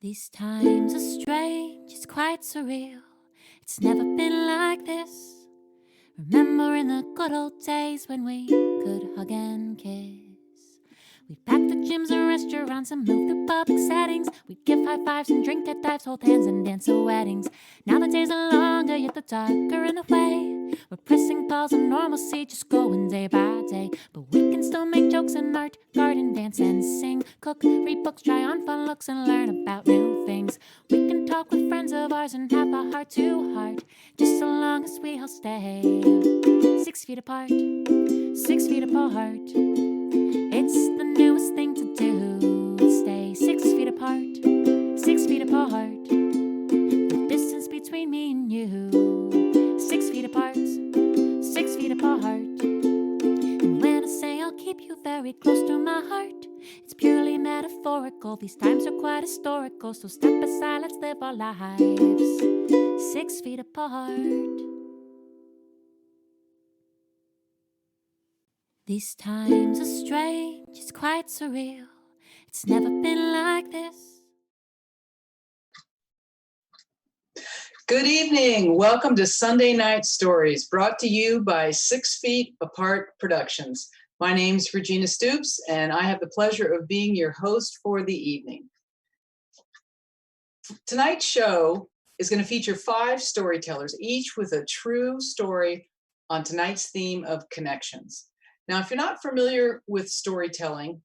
These times are strange, it's quite surreal. It's never been like this. Remembering the good old days when we could hug and kiss. We'd pack the gyms and restaurants and move to public settings. We'd give high fives and drink at dives, hold hands and dance at weddings. Now the days are longer, yet the darker in a way. We're pressing pause on normalcy, just going day by day. But we can still make jokes and art, garden, dance and sing. Cook, read books, try on fun looks and learn about new things. We can talk with friends of ours and have a heart to heart, just so long as we all stay 6 feet apart, 6 feet apart. It's the newest thing to do. Stay 6 feet apart, 6 feet apart. The distance between me and you, 6 feet apart, 6 feet apart. And when I say I'll keep you very close to my heart, it's purely metaphorical. These times are quite historical, so step aside, let's live our lives 6 feet apart. These times are strange, it's quite surreal. It's never been like this. Good evening. Welcome to Sunday Night Stories, brought to you by 6 Feet Apart Productions. My name's Regina Stoops, and I have the pleasure of being your host for the evening. Tonight's show is going to feature 5 storytellers, each with a true story on tonight's theme of connections. Now, if you're not familiar with storytelling,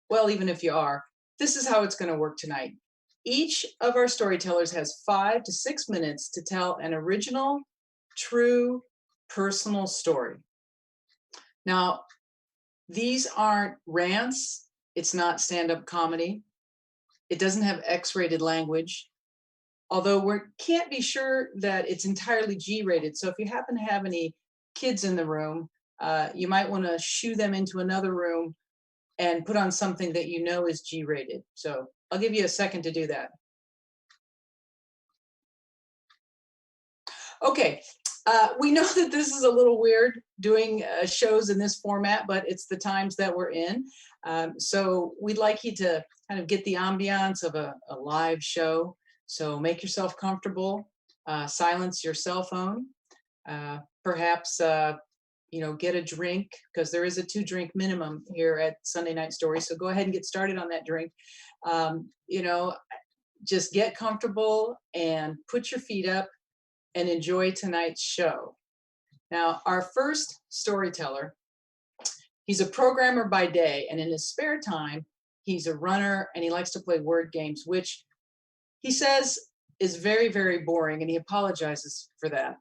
well, even if you are, this is how it's going to work tonight. Each of our storytellers has 5 to 6 minutes to tell an original, true, personal story. Now, these aren't rants. It's not stand-up comedy. It doesn't have X-rated language, although we can't be sure that it's entirely G-rated. So if you happen to have any kids in the room, you might want to shoo them into another room and put on something that you know is G-rated. So I'll give you a second to do that. Okay, we know that this is a little weird doing shows in this format, but it's the times that we're in. So we'd like you to kind of get the ambiance of a live show. So make yourself comfortable, silence your cell phone, perhaps get a drink, because there is a 2-drink minimum here at Sunday Night Stories. So go ahead and get started on that drink. Just get comfortable and put your feet up and enjoy tonight's show. Now, our first storyteller, he's a programmer by day, and in his spare time, he's a runner and he likes to play word games, which he says is very, very boring, and he apologizes for that.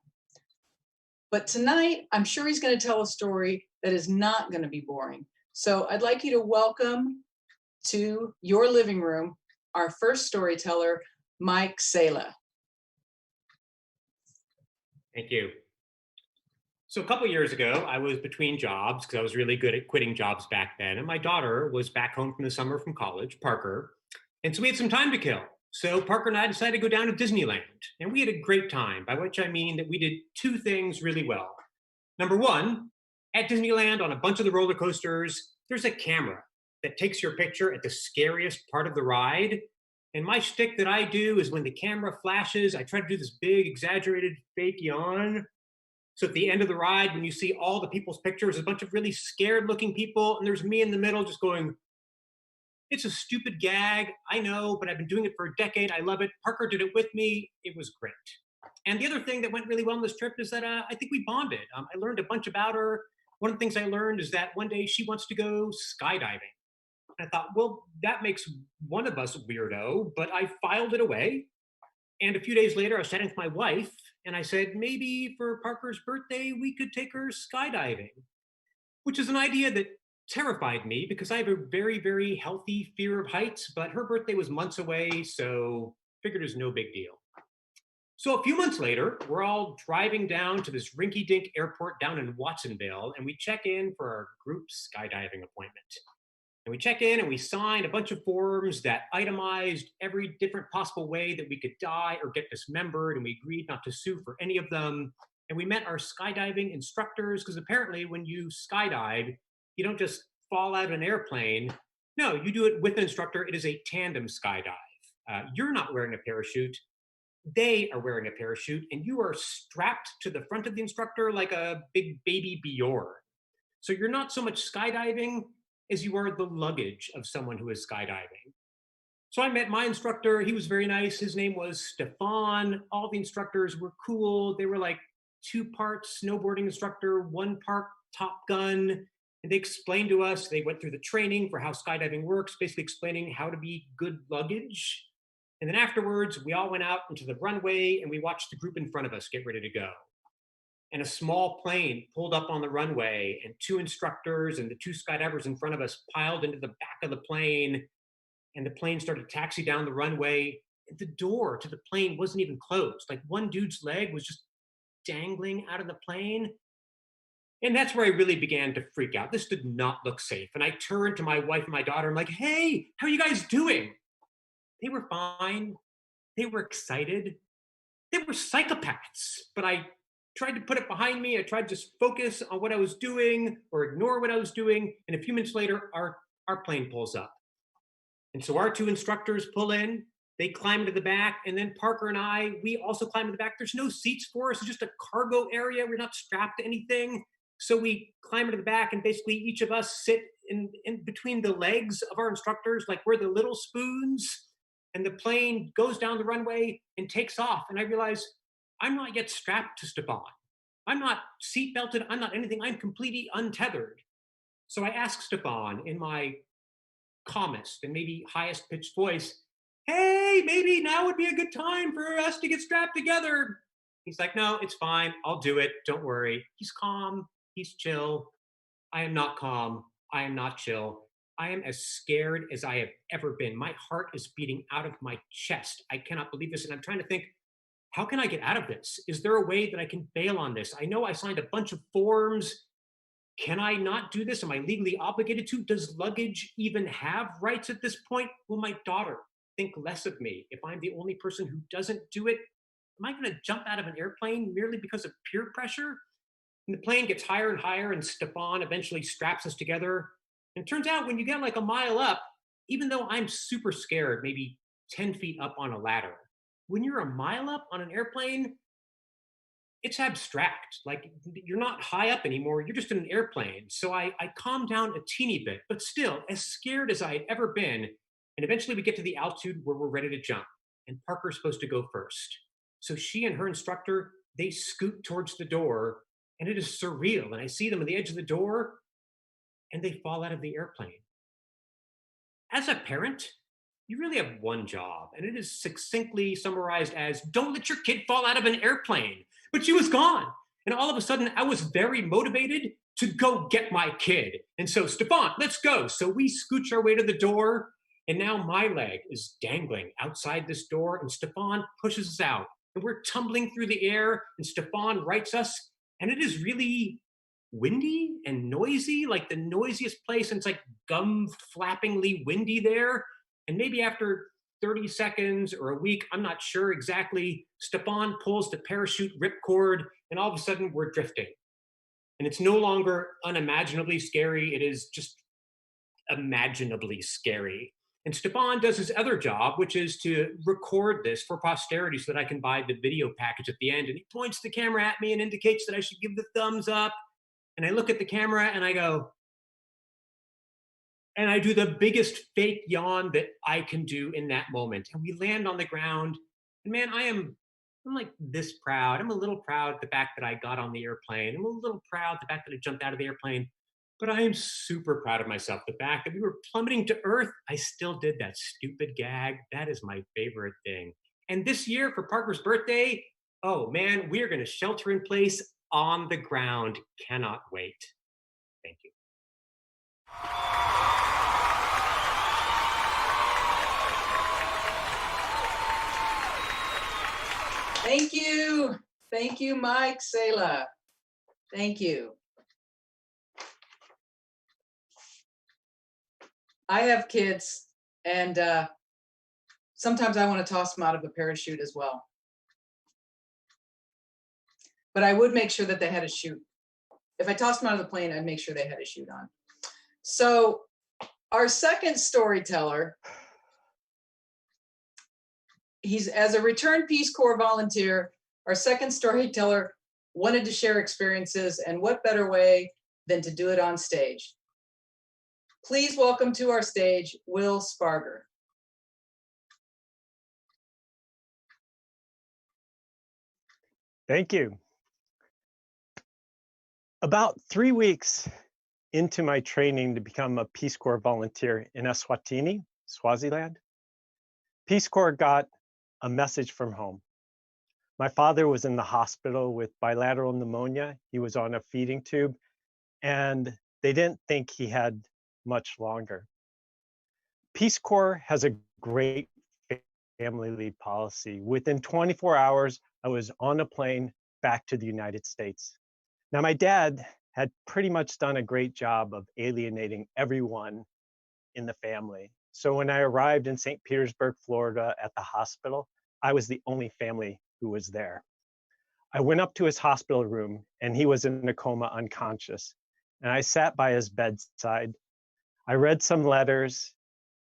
But tonight, I'm sure he's going to tell a story that is not going to be boring. So I'd like you to welcome to your living room our first storyteller, Mike Sela. Thank you. So a couple of years ago, I was between jobs because I was really good at quitting jobs back then. And my daughter was back home from the summer from college, Parker. And so we had some time to kill. So Parker and I decided to go down to Disneyland, and we had a great time, by which I mean that we did 2 things really well. Number one, at Disneyland on a bunch of the roller coasters, there's a camera that takes your picture at the scariest part of the ride. And my shtick that I do is when the camera flashes, I try to do this big, exaggerated fake yawn. So at the end of the ride, when you see all the people's pictures, a bunch of really scared looking people, and there's me in the middle just going, it's a stupid gag, I know, but I've been doing it for a decade. I love it. Parker did it with me. It was great. And the other thing that went really well on this trip is that I think we bonded. I learned a bunch about her. One of the things I learned is that one day she wants to go skydiving. And I thought, well, that makes one of us weirdo, but I filed it away. And a few days later, I was chatting with my wife, and I said, maybe for Parker's birthday, we could take her skydiving, which is an idea that terrified me because I have a very, very healthy fear of heights, but her birthday was months away, so figured it was no big deal. So a few months later, we're all driving down to this rinky-dink airport down in Watsonville, and we check in for our group skydiving appointment. And we check in and we sign a bunch of forms that itemized every different possible way that we could die or get dismembered, and we agreed not to sue for any of them. And we met our skydiving instructors, because apparently when you skydive, you don't just fall out of an airplane. No, you do it with an instructor. It is a tandem skydive. you're not wearing a parachute. They are wearing a parachute, and you are strapped to the front of the instructor like a big baby Bjorn. So you're not so much skydiving as you are the luggage of someone who is skydiving. So I met my instructor. He was very nice. His name was Stefan. All the instructors were cool. They were like 2-part snowboarding instructor, 1-part Top Gun. And they explained to us, they went through the training for how skydiving works, basically explaining how to be good luggage. And then afterwards, we all went out into the runway and we watched the group in front of us get ready to go. And a small plane pulled up on the runway, and 2 instructors and the 2 skydivers in front of us piled into the back of the plane. And the plane started to taxi down the runway. The door to the plane wasn't even closed. Like, one dude's leg was just dangling out of the plane. And that's where I really began to freak out. This did not look safe. And I turned to my wife and my daughter. I'm like, hey, how are you guys doing? They were fine. They were excited. They were psychopaths. But I tried to put it behind me. I tried to just focus on what I was doing or ignore what I was doing. And a few minutes later, our plane pulls up. And so our 2 instructors pull in, they climb to the back, and then Parker and I, we also climb to the back. There's no seats for us, it's just a cargo area. We're not strapped to anything. So we climb to the back, and basically each of us sit in between the legs of our instructors, like we're the little spoons, and the plane goes down the runway and takes off. And I realize I'm not yet strapped to Stefan. I'm not seat belted, I'm not anything, I'm completely untethered. So I asked Stefan in my calmest and maybe highest pitched voice, hey, maybe now would be a good time for us to get strapped together. He's like, no, it's fine. I'll do it. Don't worry. He's calm. He's chill. I am not calm. I am not chill. I am as scared as I have ever been. My heart is beating out of my chest. I cannot believe this. And I'm trying to think, how can I get out of this? Is there a way that I can bail on this? I know I signed a bunch of forms. Can I not do this? Am I legally obligated to? Does luggage even have rights at this point? Will my daughter think less of me if I'm the only person who doesn't do it? Am I going to jump out of an airplane merely because of peer pressure? And the plane gets higher and higher, and Stefan eventually straps us together. And it turns out when you get like a mile up, even though I'm super scared, maybe 10 feet up on a ladder, when you're a mile up on an airplane, it's abstract. Like, you're not high up anymore. You're just in an airplane. So I calmed down a teeny bit, but still as scared as I had ever been. And eventually we get to the altitude where we're ready to jump. And Parker's supposed to go first. So she and her instructor, they scoot towards the door, and it is surreal. And I see them at the edge of the door, and they fall out of the airplane. As a parent, you really have one job, and it is succinctly summarized as, don't let your kid fall out of an airplane. But she was gone. And all of a sudden, I was very motivated to go get my kid. And so, Stefan, let's go. So we scooch our way to the door, and now my leg is dangling outside this door, and Stefan pushes us out. And we're tumbling through the air, and Stefan rights us, and it is really windy and noisy, like the noisiest place, and it's like gum-flappingly windy there. And maybe after 30 seconds or a week, I'm not sure exactly, Stefan pulls the parachute ripcord, and all of a sudden we're drifting. And it's no longer unimaginably scary, it is just imaginably scary. And Stefan does his other job, which is to record this for posterity so that I can buy the video package at the end. And he points the camera at me and indicates that I should give the thumbs up. And I look at the camera and I go, and I do the biggest fake yawn that I can do in that moment. And we land on the ground. And man, I'm like this proud. I'm a little proud the fact that I got on the airplane. I'm a little proud the fact that I jumped out of the airplane. But I am super proud of myself. The fact that we were plummeting to earth, I still did that stupid gag. That is my favorite thing. And this year for Parker's birthday, oh man, we are going to shelter in place on the ground. Cannot wait. Thank you. Thank you. Thank you, Mike Sela. Thank you. I have kids, and sometimes I want to toss them out of a parachute as well. But I would make sure that they had a chute. If I tossed them out of the plane, I'd make sure they had a chute on. So our second storyteller He's, as a returned Peace Corps volunteer, our second storyteller wanted to share experiences, and what better way than to do it on stage. Please welcome to our stage, Will Spargur. Thank you. About 3 weeks into my training to become a Peace Corps volunteer in Eswatini, Swaziland, Peace Corps got a message from home. My father was in the hospital with bilateral pneumonia. He was on a feeding tube, and they didn't think he had much longer. Peace Corps has a great family leave policy. Within 24 hours, I was on a plane back to the United States. Now, my dad had pretty much done a great job of alienating everyone in the family. So when I arrived in St. Petersburg, Florida at the hospital, I was the only family who was there. I went up to his hospital room and he was in a coma, unconscious. And I sat by his bedside. I read some letters,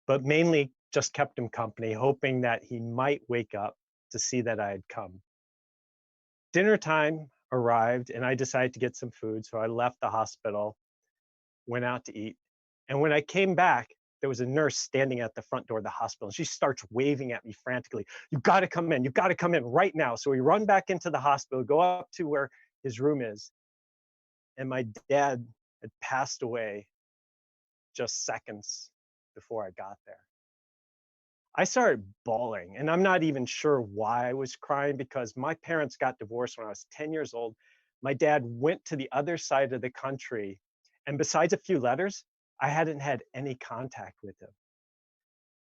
but mainly just kept him company, hoping that he might wake up to see that I had come. Dinner time arrived and I decided to get some food. So I left the hospital, went out to eat. And when I came back, there was a nurse standing at the front door of the hospital. And she starts waving at me frantically. "You got to come in. You got to come in right now." So we run back into the hospital, go up to where his room is. And my dad had passed away just seconds before I got there. I started bawling, and I'm not even sure why I was crying, because my parents got divorced when I was 10 years old. My dad went to the other side of the country, and besides a few letters, I hadn't had any contact with him.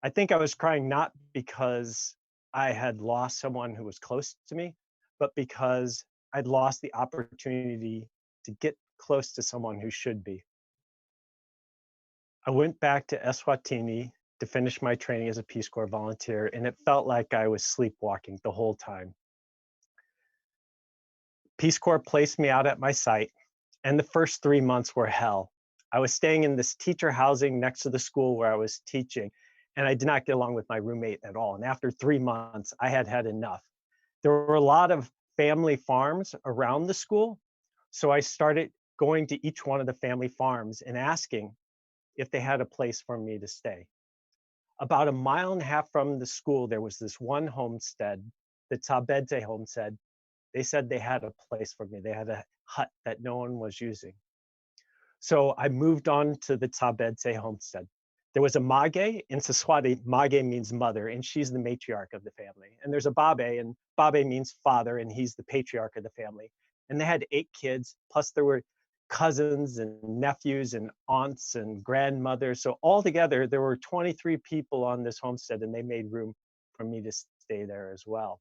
I think I was crying not because I had lost someone who was close to me, but because I'd lost the opportunity to get close to someone who should be. I went back to Eswatini to finish my training as a Peace Corps volunteer, and it felt like I was sleepwalking the whole time. Peace Corps placed me out at my site, and the first 3 months were hell. I was staying in this teacher housing next to the school where I was teaching, and I did not get along with my roommate at all. And after 3 months, I had had enough. There were a lot of family farms around the school, so I started going to each one of the family farms and asking if they had a place for me to stay. About a mile and a half from the school, there was this one homestead, the Tabedze homestead. They said they had a place for me. They had a hut that no one was using. So I moved on to the Tabedze homestead. There was a Mage in Siswati. Mage means mother, and she's the matriarch of the family. And there's a Babe, and Babe means father, and he's the patriarch of the family. And they had 8 kids, plus there were cousins and nephews and aunts and grandmothers. So altogether, there were 23 people on this homestead, and they made room for me to stay there as well.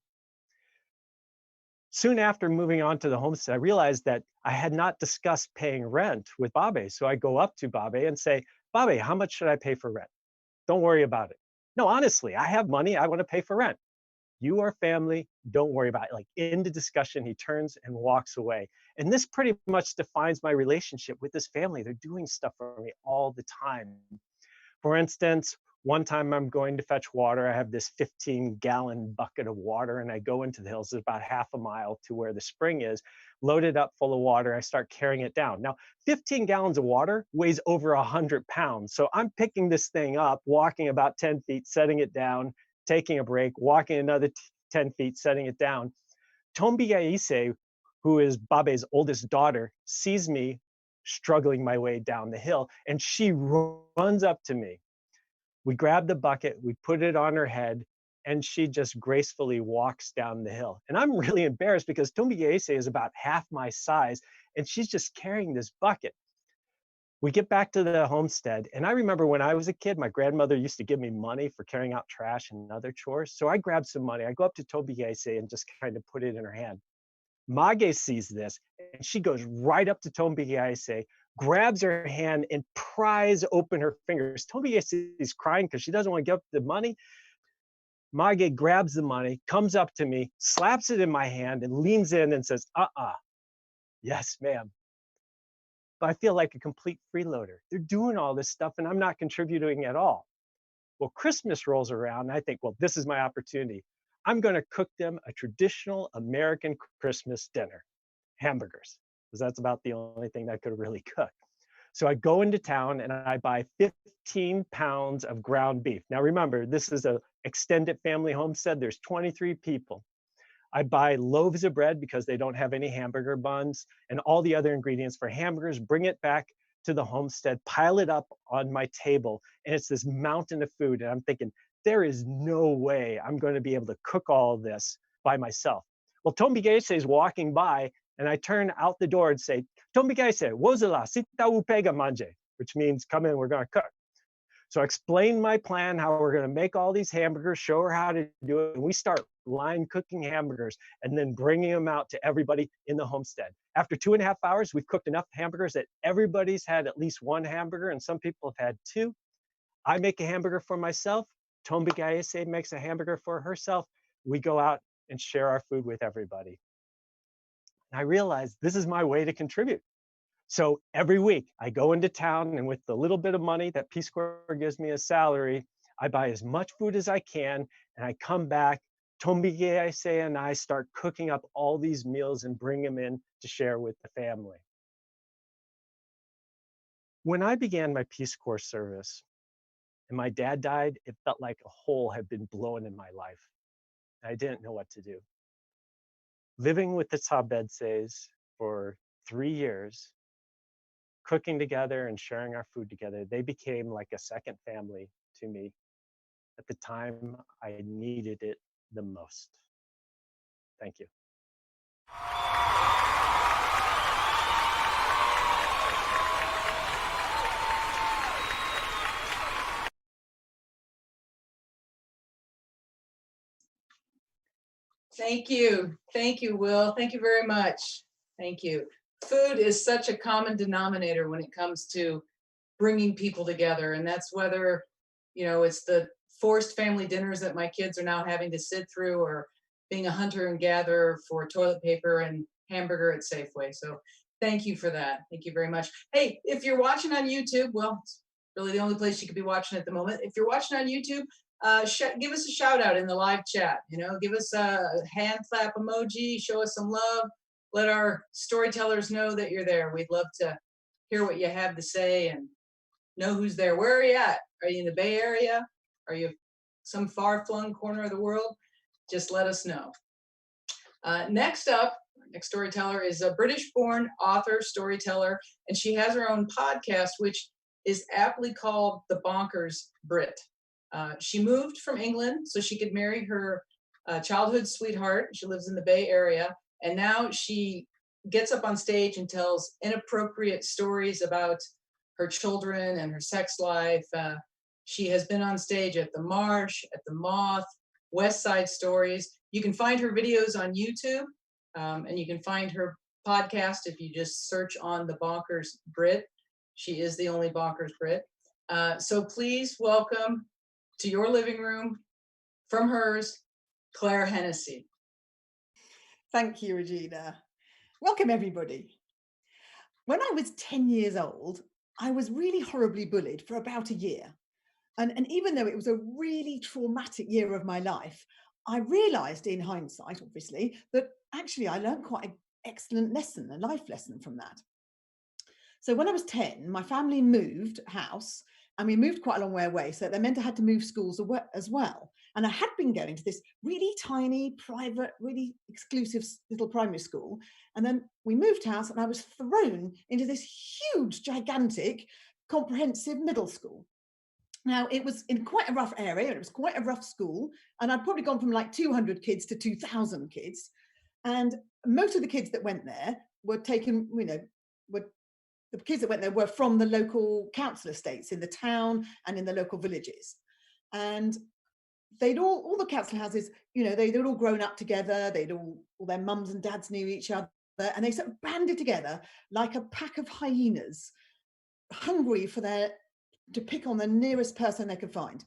Soon after moving on to the homestead, I realized that I had not discussed paying rent with Babe. So I go up to Babe and say, "Babe, how much should I pay for rent? Don't worry about it." "No, honestly, I have money. I want to pay for rent." "You are family. Don't worry about it." Like, end of discussion, he turns and walks away. And this pretty much defines my relationship with this family. They're doing stuff for me all the time. For instance, one time I'm going to fetch water. I have this 15-gallon bucket of water, and I go into the hills. It's about half a mile to where the spring is, load it up full of water. I start carrying it down. Now, 15 gallons of water weighs over 100 pounds. So I'm picking this thing up, walking about 10 feet, setting it down, taking a break, walking another 10 feet, setting it down. Tombi Yaise, who is Babe's oldest daughter, sees me struggling my way down the hill, and she runs up to me. We grab the bucket, we put it on her head, and she just gracefully walks down the hill. And I'm really embarrassed because Tombi Yaise is about half my size, and she's just carrying this bucket. We get back to the homestead, and I remember when I was a kid, my grandmother used to give me money for carrying out trash and other chores. So I grabbed some money. I go up to Tombi Yaise and just kind of put it in her hand. Mage sees this, and she goes right up to Tombi Yaise, grabs her hand, and pries open her fingers. Tombi Yaise is crying because she doesn't want to give up the money. Mage grabs the money, comes up to me, slaps it in my hand, and leans in and says, "Yes, ma'am." But I feel like a complete freeloader. They're doing all this stuff, and I'm not contributing at all. Well, Christmas rolls around, and I think, well, this is my opportunity. I'm going to cook them a traditional American Christmas dinner, hamburgers, because that's about the only thing I could really cook. So I go into town and I buy 15 pounds of ground beef. Now remember, this is an extended family homestead. There's 23 people. I buy loaves of bread because they don't have any hamburger buns and all the other ingredients for hamburgers, bring it back to the homestead, pile it up on my table, and it's this mountain of food. And I'm thinking, there is no way I'm going to be able to cook all this by myself. Well, Tombigese is walking by, and I turn out the door and say, Tombigese, wozala, sita upega manje, which means come in, we're going to cook. So I explain my plan, how we're going to make all these hamburgers, show her how to do it. And we start line cooking hamburgers and then bringing them out to everybody in the homestead. After 2.5 hours, we've cooked enough hamburgers that everybody's had at least one hamburger, and some people have had two. I make a hamburger for myself. Tombigese makes a hamburger for herself. We go out and share our food with everybody. And I realized this is my way to contribute. So every week I go into town, and with the little bit of money that Peace Corps gives me as salary, I buy as much food as I can, and I come back. Tombigese and I start cooking up all these meals and bring them in to share with the family. When I began my Peace Corps service and my dad died, it felt like a hole had been blown in my life. I didn't know what to do. Living with the Tabedses for 3 years, cooking together and sharing our food together, they became like a second family to me at the time I needed it the most. Thank you. Thank you. Thank you, Will. Thank you very much. Thank you. Food is such a common denominator when it comes to bringing people together. And that's whether, it's the forced family dinners that my kids are now having to sit through, or being a hunter and gatherer for toilet paper and hamburger at Safeway. So thank you for that. Thank you very much. Hey, if you're watching on YouTube, well, it's really the only place you could be watching at the moment. If you're watching on YouTube, give us a shout out in the live chat. Give us a hand clap emoji, show us some love. Let our storytellers know that you're there. We'd love to hear what you have to say and know who's there. Where are you at? Are you in the Bay Area? Are you some far-flung corner of the world? Just let us know. Next up, our next storyteller is a British-born author, storyteller, and she has her own podcast, which is aptly called The Bonkers Brit. She moved from England so she could marry her childhood sweetheart. She lives in the Bay Area, and now she gets up on stage and tells inappropriate stories about her children and her sex life. She has been on stage at the Marsh, at the Moth, West Side Stories. You can find her videos on YouTube, and you can find her podcast if you just search on The Bonkers Brit. She is the only Bonkers Brit. So please welcome to your living room, from hers, Clara Hennessy. Thank you, Regina. Welcome, everybody. When I was 10 years old, I was really horribly bullied for about a year. And even though it was a really traumatic year of my life, I realized in hindsight, obviously, that actually I learned quite an excellent lesson, a life lesson from that. So when I was 10, my family moved house, and we moved quite a long way away. So that meant I had to move schools as well. And I had been going to this really tiny, private, really exclusive little primary school. And then we moved house, and I was thrown into this huge, gigantic, comprehensive middle school. Now, it was in quite a rough area. It was quite a rough school. And I'd probably gone from like 200 kids to 2,000 kids. And most of the kids that went there were taken, the kids that went there were from the local council estates in the town and in the local villages. And they'd all the council houses, they'd all grown up together. All their mums and dads knew each other. And they sort of banded together like a pack of hyenas, hungry to pick on the nearest person they could find.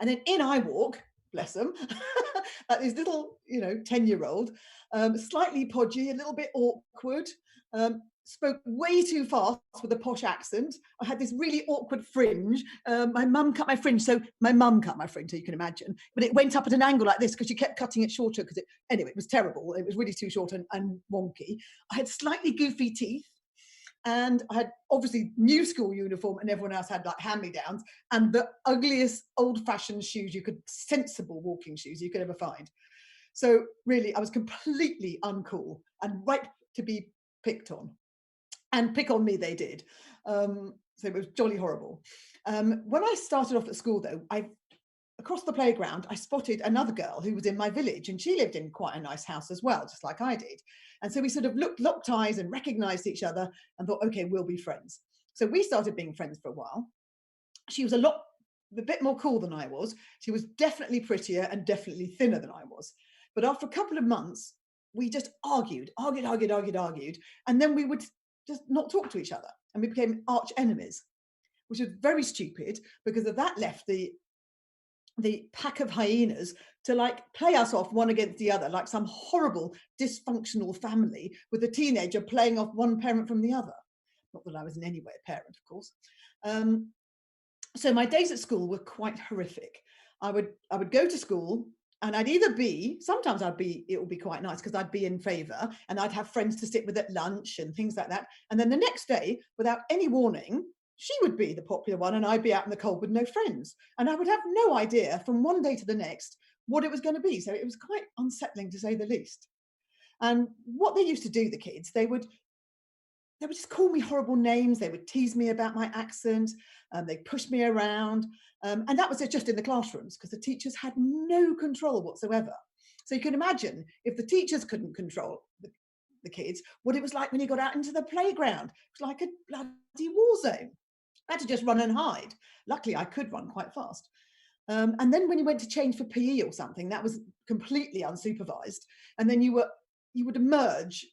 And then in I walk, bless them, like this little, 10-year-old, slightly podgy, a little bit awkward, spoke way too fast with a posh accent. I had this really awkward fringe. My mum cut my fringe, so you can imagine. But it went up at an angle like this because she kept cutting it shorter anyway, it was terrible. It was really too short and wonky. I had slightly goofy teeth. And I had obviously new school uniform, and everyone else had like hand-me-downs and the ugliest old-fashioned sensible walking shoes you could ever find. So really, I was completely uncool and right to be picked on. And pick on me they did. So it was jolly horrible. When I started off at school, though, across the playground, I spotted another girl who was in my village, and she lived in quite a nice house as well, just like I did. And so we sort of locked eyes and recognized each other and thought, okay, we'll be friends. So we started being friends for a while. She was a bit more cool than I was. She was definitely prettier and definitely thinner than I was. But after a couple of months, we just argued. And then we would just not talk to each other. And we became arch enemies, which was very stupid because of that left the pack of hyenas to like play us off one against the other, like some horrible dysfunctional family with a teenager playing off one parent from the other. Not that I was in any way a parent, of course. So my days at school were quite horrific. I would go to school and sometimes it would be quite nice because I'd be in favour and I'd have friends to sit with at lunch and things like that. And then the next day, without any warning, she would be the popular one and I'd be out in the cold with no friends. And I would have no idea from one day to the next what it was going to be. So it was quite unsettling, to say the least. And what they used to do, the kids, they would just call me horrible names. They would tease me about my accent. They pushed me around. And that was just in the classrooms because the teachers had no control whatsoever. So you can imagine if the teachers couldn't control the kids, what it was like when you got out into the playground. It was like a bloody war zone. I had to just run and hide. Luckily, I could run quite fast. And then when you went to change for PE or something, that was completely unsupervised. And then you would emerge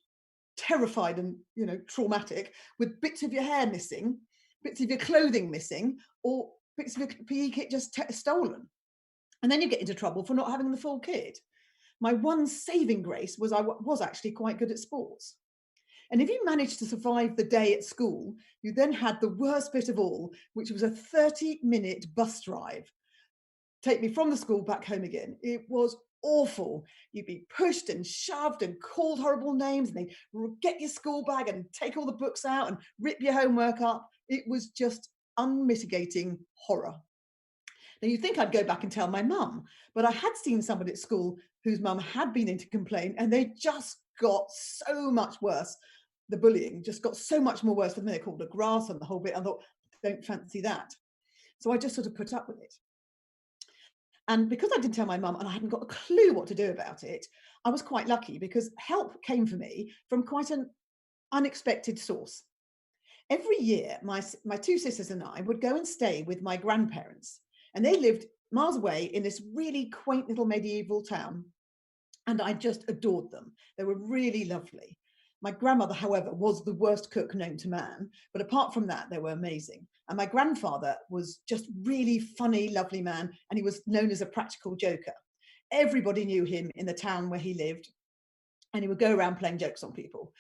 terrified and traumatic with bits of your hair missing, bits of your clothing missing, or bits of your PE kit just stolen. And then you get into trouble for not having the full kit. My one saving grace was I was actually quite good at sports. And if you managed to survive the day at school, you then had the worst bit of all, which was a 30-minute bus drive. Take me from the school back home again. It was awful. You'd be pushed and shoved and called horrible names, and they'd get your school bag and take all the books out and rip your homework up. It was just unmitigating horror. Now, you'd think I'd go back and tell my mum, but I had seen somebody at school whose mum had been in to complain, and they just got so much worse. The bullying just got so much more worse than they called the grass and the whole bit. I thought, don't fancy that. So I just sort of put up with it. And because I didn't tell my mum and I hadn't got a clue what to do about it, I was quite lucky because help came for me from quite an unexpected source. Every year, my two sisters and I would go and stay with my grandparents, and they lived miles away in this really quaint little medieval town. And I just adored them. They were really lovely. My grandmother, however, was the worst cook known to man. But apart from that, they were amazing. And my grandfather was just really funny, lovely man. And he was known as a practical joker. Everybody knew him in the town where he lived. And he would go around playing jokes on people.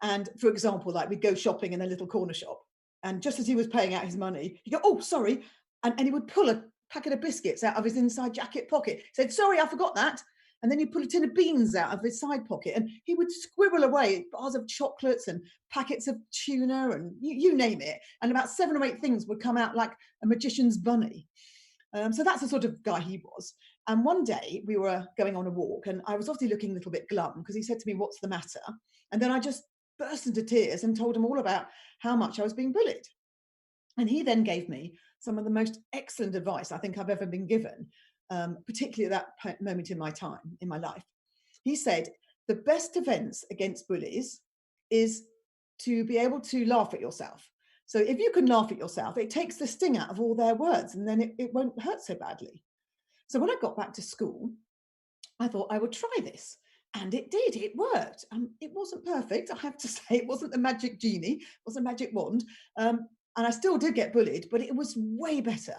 And for example, like we'd go shopping in a little corner shop. And just as he was paying out his money, he'd go, oh, sorry. And he would pull a packet of biscuits out of his inside jacket pocket. He said, sorry, I forgot that. And then he'd pull a tin of beans out of his side pocket, and he would squirrel away bars of chocolates and packets of tuna and you name it. And about 7 or 8 things would come out like a magician's bunny. So that's the sort of guy he was. And one day we were going on a walk, and I was obviously looking a little bit glum because he said to me, what's the matter? And then I just burst into tears and told him all about how much I was being bullied. And he then gave me some of the most excellent advice I think I've ever been given. Particularly at that moment in my life. He said, the best defense against bullies is to be able to laugh at yourself. So if you can laugh at yourself, it takes the sting out of all their words, and then it won't hurt so badly. So when I got back to school, I thought I would try this. And it did, it worked. It wasn't perfect, I have to say. It wasn't a magic genie, it wasn't a magic wand. And I still did get bullied, but it was way better.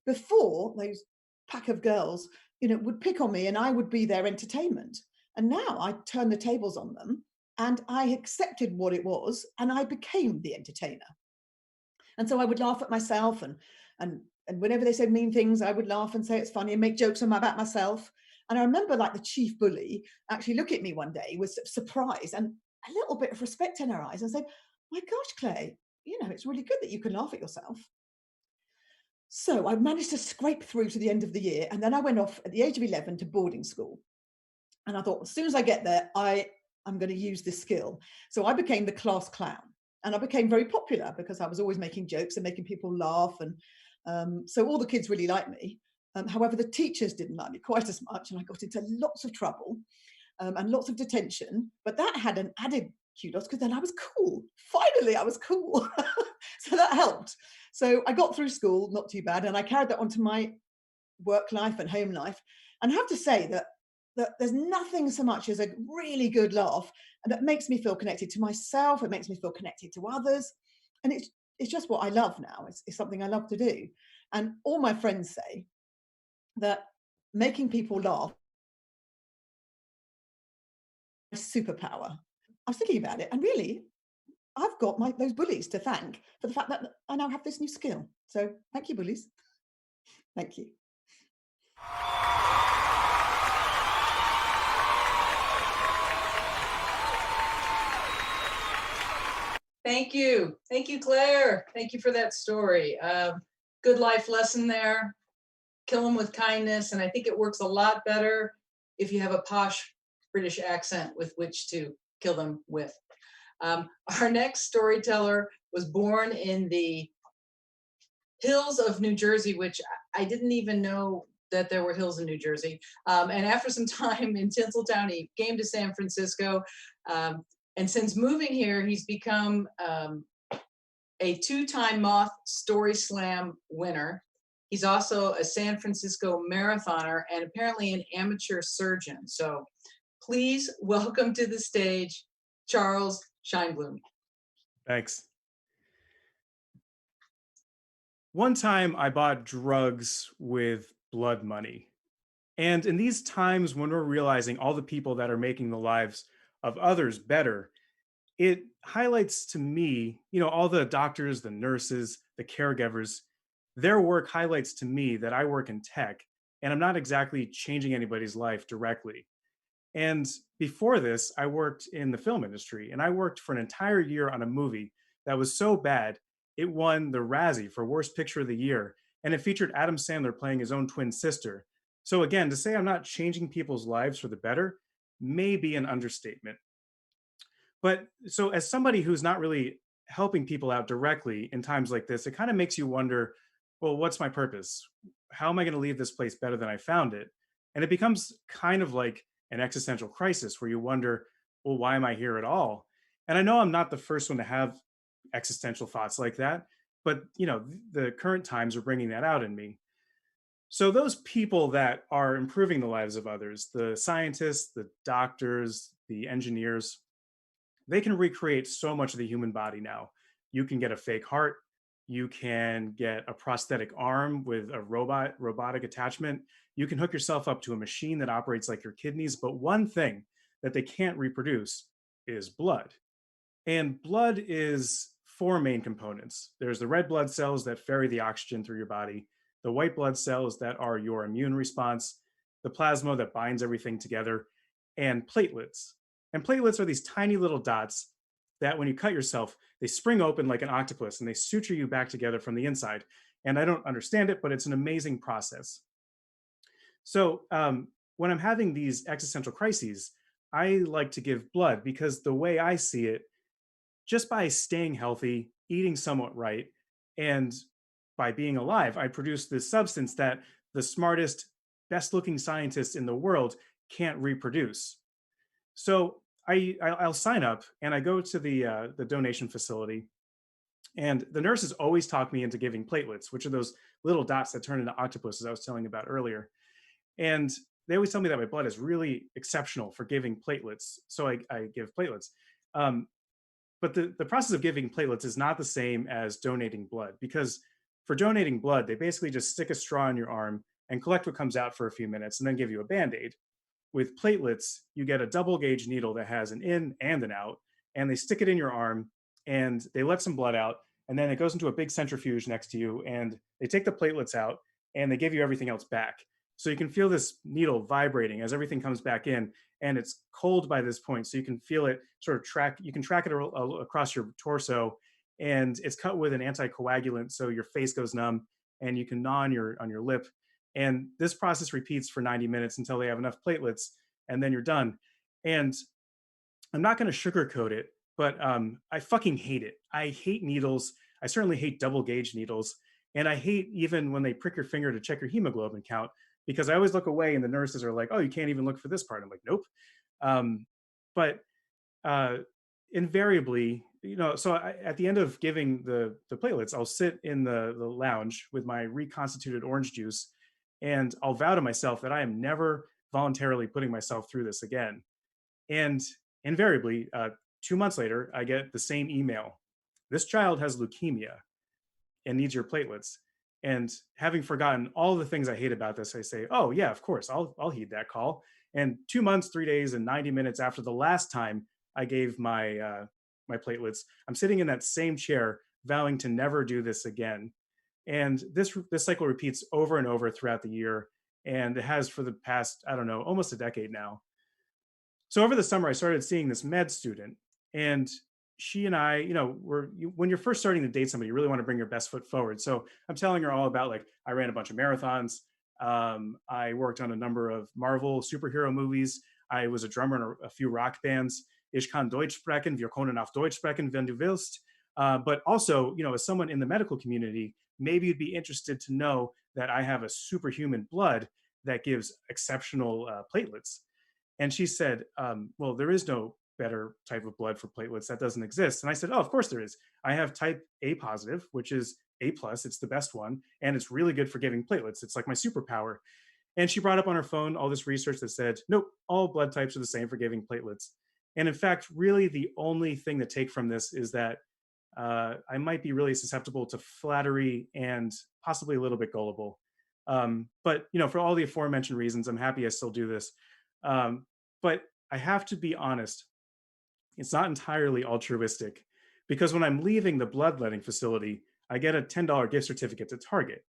Before, those pack of girls, would pick on me and I would be their entertainment. And now I turn the tables on them And I accepted what it was, and I became the entertainer. And so I would laugh at myself, and whenever they said mean things, I would laugh and say it's funny and make jokes about myself. And I remember like the chief bully actually look at me one day with surprise and a little bit of respect in her eyes and said, "My gosh, Clay, you know, it's really good that you can laugh at yourself." So I managed to scrape through to the end of the year. And then I went off at the age of 11 to boarding school. And I thought, as soon as I get there, I'm going to use this skill. So I became the class clown. And I became very popular because I was always making jokes and making people laugh. And so all the kids really liked me. However, the teachers didn't like me quite as much. And I got into lots of trouble and lots of detention. But that had an added kudos because then I was cool. Finally, I was cool. So that helped. So I got through school, not too bad. And I carried that onto my work life and home life. And I have to say that there's nothing so much as a really good laugh, and that makes me feel connected to myself. It makes me feel connected to others. And it's just what I love now. It's something I love to do. And all my friends say that making people laugh is a superpower. I was thinking about it, and really, I've got those bullies to thank for the fact that I now have this new skill. So thank you, bullies. Thank you. Thank you. Thank you, Claire. Thank you for that story. Good life lesson there. Kill them with kindness. And I think it works a lot better if you have a posh British accent with which to kill them with. Our next storyteller was born in the hills of New Jersey, which I didn't even know that there were hills in New Jersey. And after some time in Tinseltown, he came to San Francisco. And since moving here, he's become a two-time Moth Story Slam winner. He's also a San Francisco marathoner and apparently an amateur surgeon. So please welcome to the stage, Charles Scheinblum. Thanks. One time I bought drugs with blood money. And in these times when we're realizing all the people that are making the lives of others better, it highlights to me, all the doctors, the nurses, the caregivers, their work highlights to me that I work in tech and I'm not exactly changing anybody's life directly. And before this, I worked in the film industry, and I worked for an entire year on a movie that was so bad, it won the Razzie for Worst Picture of the Year, and it featured Adam Sandler playing his own twin sister. So again, to say I'm not changing people's lives for the better may be an understatement. But so as somebody who's not really helping people out directly in times like this, it kind of makes you wonder, well, what's my purpose? How am I going to leave this place better than I found it? And it becomes kind of like an existential crisis where you wonder, well, why am I here at all? And I know I'm not the first one to have existential thoughts like that, but the current times are bringing that out in me. So those people that are improving the lives of others, the scientists, the doctors, the engineers, they can recreate so much of the human body now. You can get a fake heart. You can get a prosthetic arm with a robotic attachment. You can hook yourself up to a machine that operates like your kidneys. But one thing that they can't reproduce is blood. And blood is four main components. There's the red blood cells that ferry the oxygen through your body, the white blood cells that are your immune response, the plasma that binds everything together, and platelets. And platelets are these tiny little dots that when you cut yourself, they spring open like an octopus and they suture you back together from the inside. And I don't understand it, but it's an amazing process. So when I'm having these existential crises, I like to give blood because the way I see it, just by staying healthy, eating somewhat right, and by being alive, I produce this substance that the smartest, best looking scientists in the world can't reproduce. So I'll sign up and I go to the donation facility, and the nurses always talk me into giving platelets, which are those little dots that turn into octopuses I was telling you about earlier. And they always tell me that my blood is really exceptional for giving platelets. So I give platelets. But the process of giving platelets is not the same as donating blood, because for donating blood, they basically just stick a straw in your arm and collect what comes out for a few minutes and then give you a Band-Aid. with platelets, you get a double gauge needle that has an in and an out, and they stick it in your arm and they let some blood out, and then it goes into a big centrifuge next to you, and they take the platelets out and they give you everything else back. So you can feel this needle vibrating as everything comes back in, and it's cold by this point, so you can feel it sort of track. You can track it across your torso, and it's cut with an anticoagulant, so your face goes numb, and you can gnaw on your lip. And this process repeats for 90 minutes until they have enough platelets, and then you're done. And I'm not going to sugarcoat it, but I fucking hate it. I hate needles. I certainly hate double gauge needles. And I hate even when they prick your finger to check your hemoglobin count, because I always look away and the nurses are like, oh, you can't even look for this part. I'm like, nope. But invariably, so at the end of giving the platelets, I'll sit in the lounge with my reconstituted orange juice, and I'll vow to myself that I am never voluntarily putting myself through this again. And invariably, 2 months later, I get the same email. This child has leukemia and needs your platelets. And having forgotten all the things I hate about this, I say, oh yeah, of course, I'll heed that call. And 2 months, 3 days, and 90 minutes after the last time I gave my my platelets, I'm sitting in that same chair, vowing to never do this again. And this cycle repeats over and over throughout the year, and it has for the past, I don't know, almost a decade now. So over the summer, I started seeing this med student, and she and I, when you're first starting to date somebody, you really want to bring your best foot forward. So I'm telling her all about, like, I ran a bunch of marathons. I worked on a number of Marvel superhero movies. I was a drummer in a few rock bands. Ich kann Deutsch sprechen, wir können auf Deutsch sprechen, wenn du willst. But also, as someone in the medical community, maybe you'd be interested to know that I have a superhuman blood that gives exceptional platelets. And she said, well, there is no better type of blood for platelets. That doesn't exist. And I said, oh, of course there is. I have type A positive, which is A plus. It's the best one. And it's really good for giving platelets. It's like my superpower. And she brought up on her phone all this research that said, nope, all blood types are the same for giving platelets. And in fact, really the only thing to take from this is that I might be really susceptible to flattery and possibly a little bit gullible. But for all the aforementioned reasons, I'm happy I still do this. But I have to be honest, it's not entirely altruistic, because when I'm leaving the bloodletting facility, I get a $10 gift certificate to Target.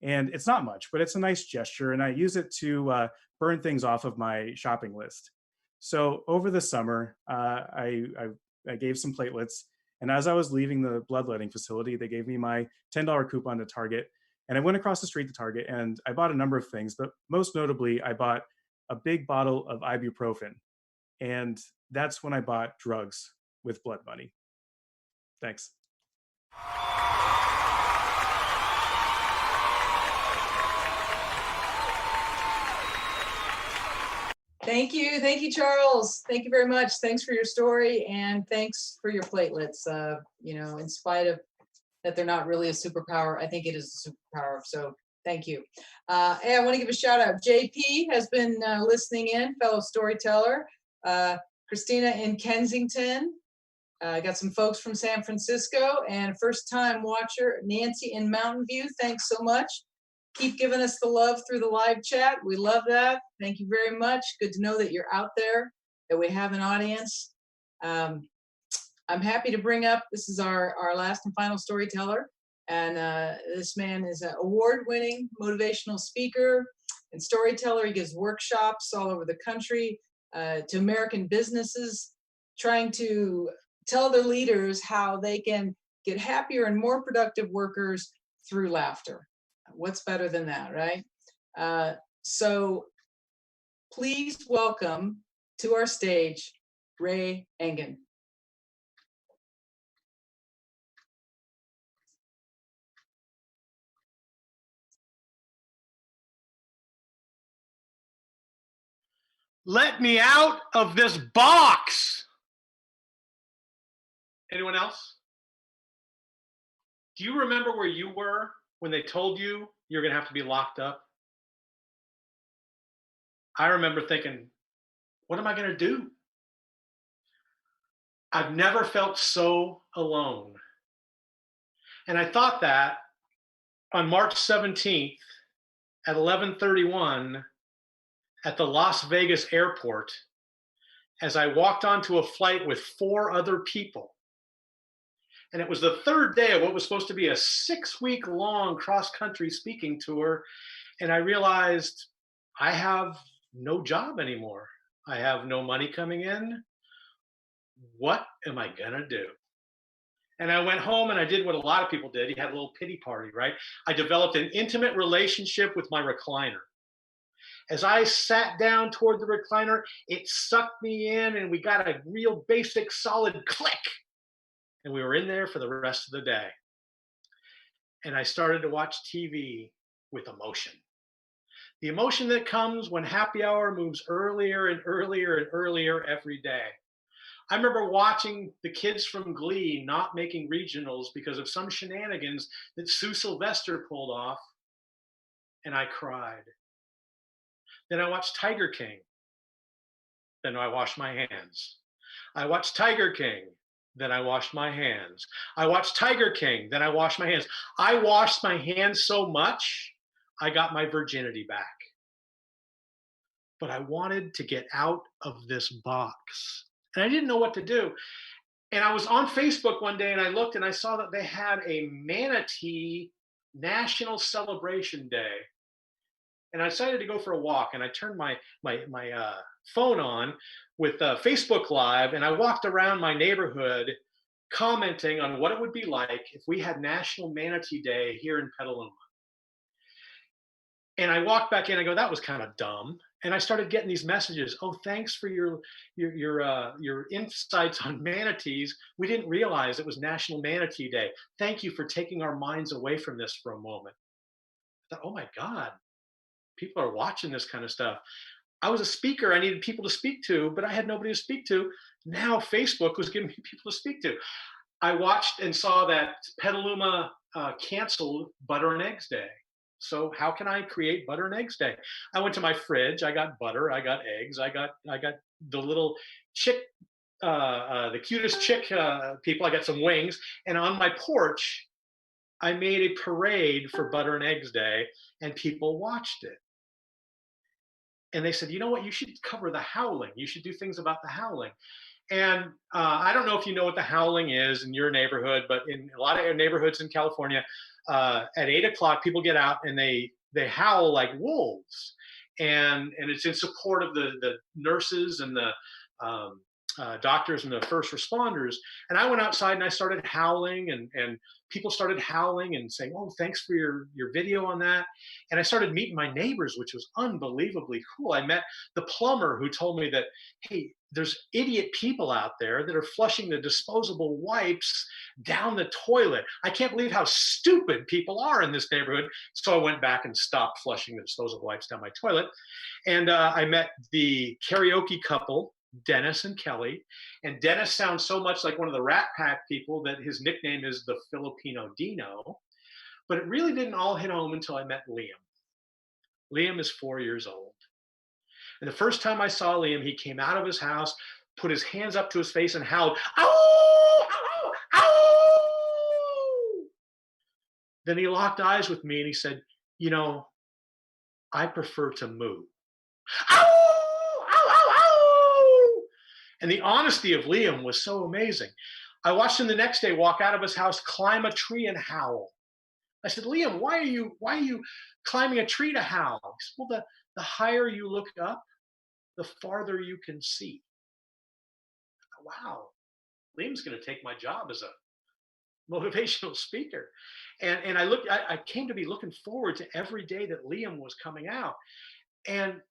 And it's not much, but it's a nice gesture, and I use it to burn things off of my shopping list. So over the summer, I gave some platelets, and as I was leaving the bloodletting facility, they gave me my $10 coupon to Target, and I went across the street to Target, and I bought a number of things, but most notably, I bought a big bottle of ibuprofen, and that's when I bought drugs with blood money. Thanks. Thank you, Charles. Thank you very much. Thanks for your story, and thanks for your platelets. In spite of that they're not really a superpower, I think it is a superpower. So thank you. Hey, I want to give a shout out. JP has been listening in, fellow storyteller. Christina in Kensington. I got some folks from San Francisco, and first-time watcher Nancy in Mountain View. Thanks so much. Keep giving us the love through the live chat. We love that. Thank you very much. Good to know that you're out there, that we have an audience. I'm happy to bring up, this is our last and final storyteller. And this man is an award-winning motivational speaker and storyteller. He gives workshops all over the country to American businesses, trying to tell their leaders how they can get happier and more productive workers through laughter. What's better than that, right? So please welcome to our stage, Ray Engan. Let me out of this box. Anyone else? Do you remember where you were when they told you you're going to have to be locked up? I remember thinking, what am I going to do? I've never felt so alone. And I thought that on March 17th at 11:31, at the Las Vegas airport as I walked onto a flight with 4 other people. And it was the third day of what was supposed to be a 6-week long cross-country speaking tour. And I realized I have no job anymore. I have no money coming in. What am I gonna do? And I went home and I did what a lot of people did. You had a little pity party, right? I developed an intimate relationship with my recliner. As I sat down toward the recliner, it sucked me in and we got a real basic solid click. And we were in there for the rest of the day. And I started to watch TV with emotion. The emotion that comes when happy hour moves earlier and earlier and earlier every day. I remember watching the kids from Glee not making regionals because of some shenanigans that Sue Sylvester pulled off, and I cried. Then I watched Tiger King. Then I washed my hands. I watched Tiger King. Then I washed my hands. I watched Tiger King. Then I washed my hands. I washed my hands so much, I got my virginity back. But I wanted to get out of this box. And I didn't know what to do. And I was on Facebook one day and I looked and I saw that they had a manatee national celebration day. And I decided to go for a walk and I turned my phone on with Facebook Live and I walked around my neighborhood commenting on what it would be like if we had National Manatee Day here in Petaluma. And I walked back in. I go, that was kind of dumb. And I started getting these messages. Oh, thanks for your insights on manatees. We didn't realize it was National Manatee Day. Thank you for taking our minds away from this for a moment. I thought, oh my God, people are watching this kind of stuff. I was a speaker. I needed people to speak to, but I had nobody to speak to. Now Facebook was giving me people to speak to. I watched and saw that Petaluma canceled Butter and Eggs Day. So how can I create Butter and Eggs Day? I went to my fridge. I got butter. I got eggs. I got the little chick, the cutest chick people. I got some wings. And on my porch, I made a parade for Butter and Eggs Day, and people watched it. And they said, you know what? You should cover the howling. You should do things about the howling. And I don't know if you know what the howling is in your neighborhood, but in a lot of neighborhoods in California, at 8 o'clock, people get out and they howl like wolves, and it's in support of the nurses and the doctors and the first responders. And I went outside and I started howling, and people started howling and saying, "Oh, thanks for your video on that." And I started meeting my neighbors, which was unbelievably cool. I met the plumber who told me that, hey, there's idiot people out there that are flushing the disposable wipes down the toilet. I can't believe how stupid people are in this neighborhood. So I went back and stopped flushing the disposable wipes down my toilet. And I met the karaoke couple, Dennis and Kelly. And Dennis sounds so much like one of the Rat Pack people that his nickname is the Filipino Dino. But it really didn't all hit home until I met Liam. Liam is 4 years old. And the first time I saw Liam, he came out of his house, put his hands up to his face and howled, "Ow! Ow! Ow!" Then he locked eyes with me and he said, you know, I prefer to moo. Ow! Ow! Ow! Ow! And the honesty of Liam was so amazing. I watched him the next day walk out of his house, climb a tree and howl. I said, Liam, why are you climbing a tree to howl? He said, well, the higher you look up, the farther you can see. Wow, Liam's going to take my job as a motivational speaker. And I came to be looking forward to every day that Liam was coming out. And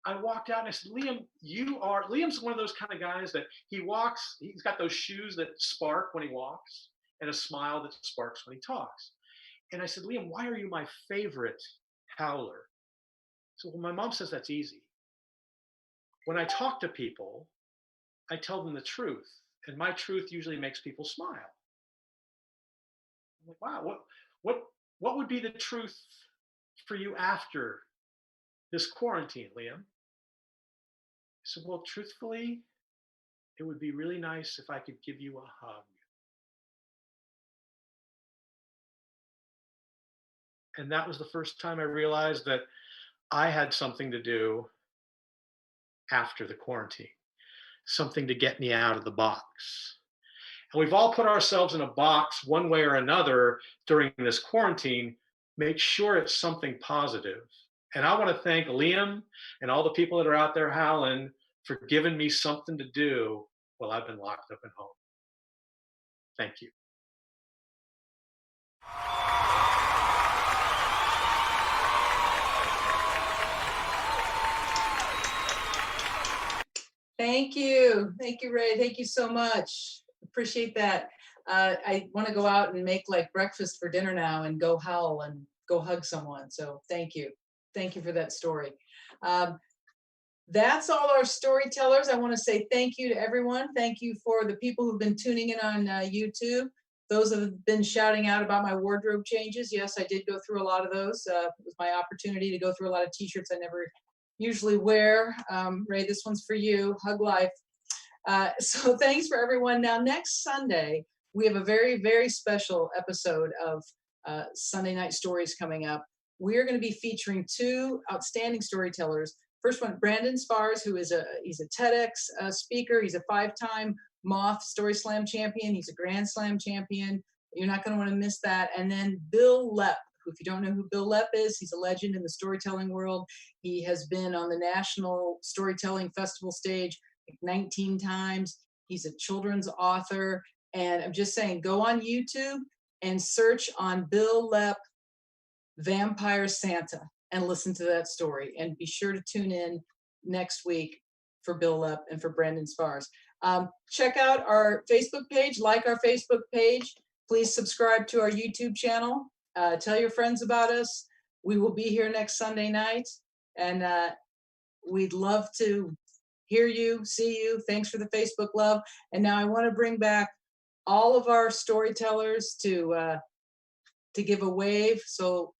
I walked out and I said, Liam's one of those kind of guys that he's got those shoes that spark when he walks and a smile that sparks when he talks. And I said, Liam, why are you my favorite howler? So well, my mom says that's easy. When I talk to people, I tell them the truth, and my truth usually makes people smile. I'm like, wow, what would be the truth for you after this quarantine, Liam? I said, well, truthfully, it would be really nice if I could give you a hug. And that was the first time I realized that I had something to do after the quarantine, something to get me out of the box. And we've all put ourselves in a box one way or another during this quarantine. Make sure it's something positive. And I want to thank Liam and all the people that are out there howling for giving me something to do while I've been locked up at home. Thank you. Thank you. Thank you, Ray. Thank you so much. Appreciate that. I want to go out and make like breakfast for dinner now and go howl and go hug someone. So thank you. Thank you for that story. That's all our storytellers. I want to say thank you to everyone. Thank you for the people who've been tuning in on YouTube. Those have been shouting out about my wardrobe changes. Yes, I did go through a lot of those. It was my opportunity to go through a lot of t-shirts I never usually wear. Ray, this one's for you. Hug life. So thanks for everyone. Now, next Sunday, we have a very, very special episode of Sunday Night Stories coming up. We're going to be featuring two outstanding storytellers. First one, Brandon Spars, who is he's a TEDx speaker. He's a 5-time Moth Story Slam champion. He's a Grand Slam champion. You're not going to want to miss that. And then Bill Lepp, who, if you don't know who Bill Lepp is, he's a legend in the storytelling world. He has been on the National Storytelling Festival stage like 19 times. He's a children's author. And I'm just saying, go on YouTube and search on Bill Lepp Vampire Santa and listen to that story. And be sure to tune in next week for Bill Lepp and for Brandon Spars. Check out our Facebook page, like our Facebook page. Please subscribe to our YouTube channel. Tell your friends about us. We will be here next Sunday night, and we'd love to hear you, see you. Thanks for the Facebook love. And now I want to bring back all of our storytellers to give a wave. So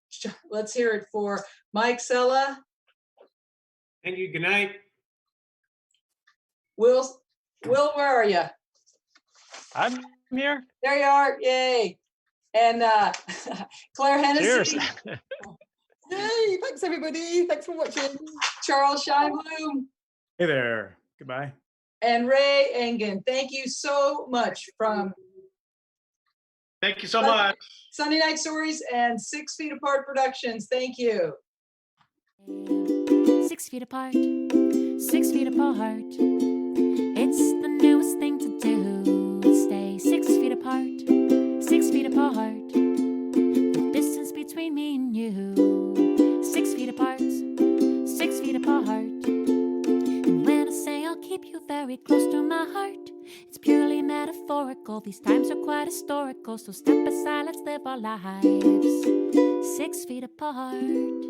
let's hear it for Mike Sela. Thank you. Good night. Will, where are you? I'm here. There you are. Yay. And Clara Hennessy. Cheers. Yay, thanks everybody. Thanks for watching. Charles Scheinblum. Hey there. Goodbye. And Ray Engan. Thank you so much from Thank you so much. Sunday Night Stories and 6 Feet Apart Productions. Thank you. 6 feet apart, 6 feet apart. It's the newest thing to do. Stay 6 feet apart, 6 feet apart. The distance between me and you. 6 feet apart, 6 feet apart. And when I say I'll keep you very close to my heart, it's purely metaphorical. These times are quite historical. So step aside, let's live our lives 6 feet apart.